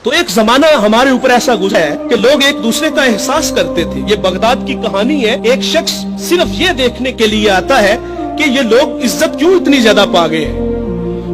تو ایک زمانہ ہمارے اوپر ایسا گزرا ہے کہ لوگ ایک دوسرے کا احساس کرتے تھے. یہ بغداد کی کہانی ہے. ایک شخص صرف یہ دیکھنے کے لیے آتا ہے کہ یہ لوگ عزت کیوں اتنی زیادہ پا گئے ہیں.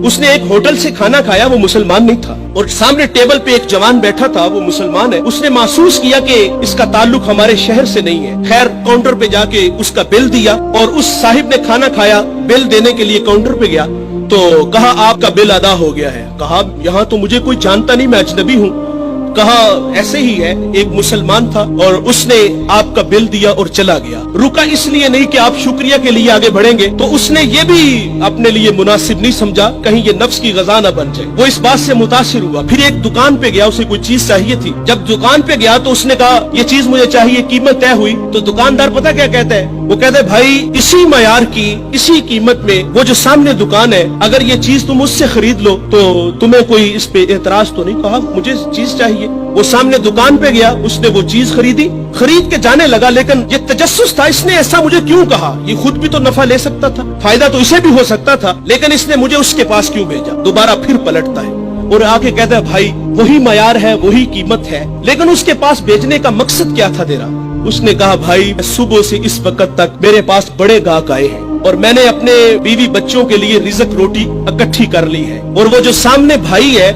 اس نے ایک ہوٹل سے کھانا کھایا, وہ مسلمان نہیں تھا, اور سامنے ٹیبل پہ ایک جوان بیٹھا تھا, وہ مسلمان ہے. اس نے محسوس کیا کہ اس کا تعلق ہمارے شہر سے نہیں ہے. خیر کاؤنٹر پہ جا کے اس کا بل دیا, اور اس صاحب نے کھانا کھایا, بل دینے کے لیے کاؤنٹر پہ گیا تو کہا آپ کا بل ادا ہو گیا ہے. کہا یہاں تو مجھے کوئی جانتا نہیں, میں اجنبی ہوں. کہا ایسے ہی ہے, ایک مسلمان تھا اور اس نے آپ کا بل دیا اور چلا گیا. رکا اس لیے نہیں کہ آپ شکریہ کے لیے آگے بڑھیں گے, تو اس نے یہ بھی اپنے لیے مناسب نہیں سمجھا کہیں یہ نفس کی غذا نہ بن جائے. وہ اس بات سے متاثر ہوا. پھر ایک دکان پہ گیا, اسے کوئی چیز چاہیے تھی. جب دکان پہ گیا تو اس نے کہا یہ چیز مجھے چاہیے, قیمت طے ہوئی. تو دکاندار پتہ کیا کہتا ہے, وہ کہتا ہے بھائی اسی معیار کی اسی قیمت میں وہ جو سامنے دکان ہے, اگر یہ چیز تم اس سے خرید لو تو تمہیں کوئی اس پہ اعتراض تو نہیں. کہا مجھے چیز چاہیے. وہ سامنے دکان پہ گیا, اس نے وہ چیز خریدی, خرید کے جانے لگا. لیکن یہ تجسس تھا, اس نے ایسا مجھے کیوں کہا, یہ خود بھی تو نفع لے سکتا تھا, فائدہ تو اسے بھی ہو سکتا تھا, لیکن اس نے مجھے اس کے پاس کیوں بھیجا. دوبارہ پھر پلٹتا ہے اور آ کے کہتا ہے بھائی وہی معیار ہے, وہی قیمت ہے, لیکن اس کے پاس بھیجنے کا مقصد کیا تھا تیرا. اس نے کہا بھائی صبح سے اس وقت تک میرے پاس بڑے گاہک آئے ہیں اور میں نے اپنے بیوی بچوں کے لیے رزق روٹی اکٹھی کر لی ہے, اور وہ جو سامنے بھائی ہے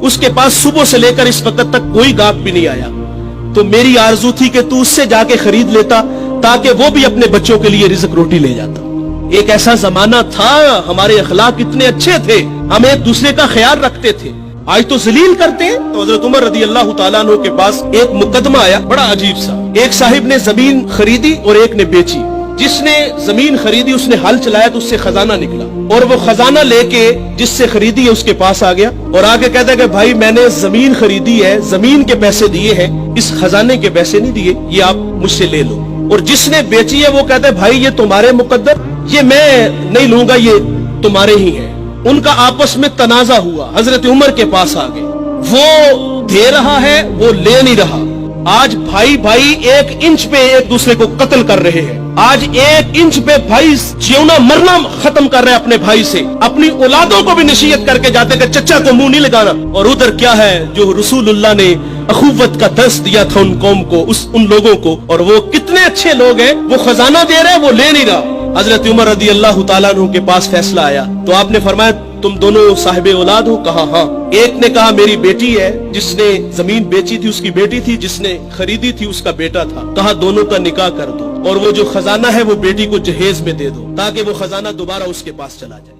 اس کے پاس صبح سے لے کر اس وقت تک کوئی گاہک بھی نہیں آیا. تو میری آرزو تھی کہ تو اس سے جا کے خرید لیتا تاکہ وہ بھی اپنے بچوں کے لیے رزق روٹی لے جاتا. ایک ایسا زمانہ تھا, ہمارے اخلاق اتنے اچھے تھے, ہم ایک دوسرے کا خیال رکھتے تھے. آج تو ذلیل کرتے ہیں. تو حضرت عمر رضی اللہ تعالیٰ عنہ کے پاس ایک مقدمہ آیا بڑا عجیب سا. ایک صاحب نے زمین خریدی اور ایک نے بیچی. جس نے زمین خریدی اس نے ہل چلایا تو اس سے خزانہ نکلا, اور وہ خزانہ لے کے جس سے خریدی ہے اس کے پاس آ گیا اور آگے کہتا ہے کہ بھائی میں نے زمین خریدی ہے, زمین کے پیسے دیے ہیں, اس خزانے کے پیسے نہیں دیے, یہ آپ مجھ سے لے لو. اور جس نے بیچی ہے وہ کہتا ہے بھائی یہ تمہارے مقدر, یہ میں نہیں لوں گا, یہ تمہارے ہی ہے. ان کا آپس میں تنازع ہوا, حضرت عمر کے پاس آ گئے. وہ دے رہا ہے, وہ لے نہیں رہا. آج بھائی بھائی ایک انچ پہ ایک دوسرے کو قتل کر رہے ہیں. آج ایک انچ پہ بھائی جیونا مرنا ختم کر رہے ہیں اپنے بھائی سے. اپنی اولادوں کو بھی نصیحت کر کے جاتے کہ چچا کو منہ نہیں لگانا. اور ادھر کیا ہے جو رسول اللہ نے اخوت کا درس دیا تھا ان قوم کو, ان لوگوں کو, اور وہ کتنے اچھے لوگ ہیں, وہ خزانہ دے رہے, وہ لے نہیں رہا. حضرت عمر رضی اللہ تعالیٰ عنہ کے پاس فیصلہ آیا تو آپ نے فرمایا تم دونوں صاحب اولاد ہو. کہا ہاں. ایک نے کہا میری بیٹی ہے, جس نے زمین بیچی تھی اس کی بیٹی تھی, جس نے خریدی تھی اس کا بیٹا تھا. کہا دونوں کا نکاح کر دو, اور وہ جو خزانہ ہے وہ بیٹی کو جہیز میں دے دو تاکہ وہ خزانہ دوبارہ اس کے پاس چلا جائے.